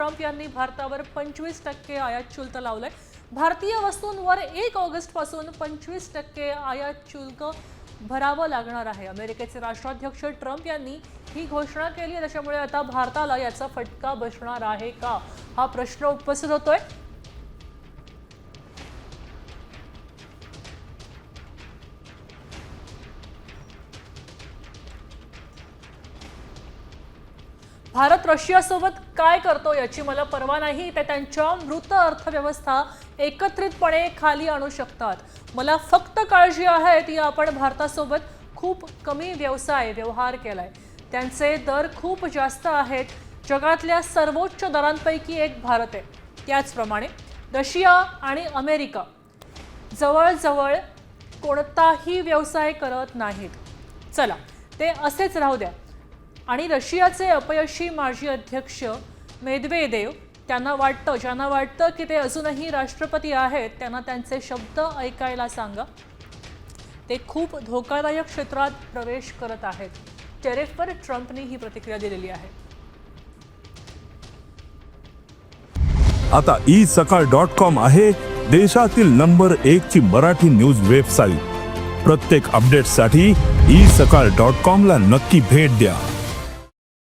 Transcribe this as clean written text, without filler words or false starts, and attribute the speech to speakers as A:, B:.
A: Trump यांनी भारतावर 25% आयात शुल्क लावलंय। भारतीय वस्तूंवर 1 ऑगस्ट पासून 25% आयात शुल्क भरावं लागणार आहे। अमेरिकेचे राष्ट्राध्यक्ष ट्रम्प यांनी ही घोषणा केली आहे, त्याच्यामुळे आता भारताला याचा फटका बसणार आहे का हा प्रश्न उपस्थित होतोय। भारत रशियासोबत काय करतो याची मला पर्वा नाही, ते त्यांच्या मृत अर्थव्यवस्था एकत्रितपणे खाली आणू शकतात। मला फक्त काळजी आहे ती आपण भारतासोबत खूप कमी व्यवहार केलाय, त्यांचे दर खूप जास्त आहेत, जगातल्या सर्वोच्च दरांपैकी एक भारत आहे। त्याचप्रमाणे रशिया आणि अमेरिका जवळजवळ कोणताही व्यवसाय करत नाहीत। चला ते असेच राहू द्या। आणि रशियाचे अपयशी माजी अध्यक्ष मेदवेदेव ज्यांना वाटतं की ते अजूनही राष्ट्रपती आहेत, त्यांना त्यांचे शब्द ऐकायला सांगा। ते खूप धोकादायक क्षेत्रात प्रवेश करत आहेत। टेरेफवर ट्रम्पनी ही प्रतिक्रिया दिलेली आहे।
B: आता isakal.com आहे देशातील नंबर 1 ची मराठी न्यूज वेबसाईट। प्रत्येक अपडेटसाठी isakal.com ला नक्की भेट द्या।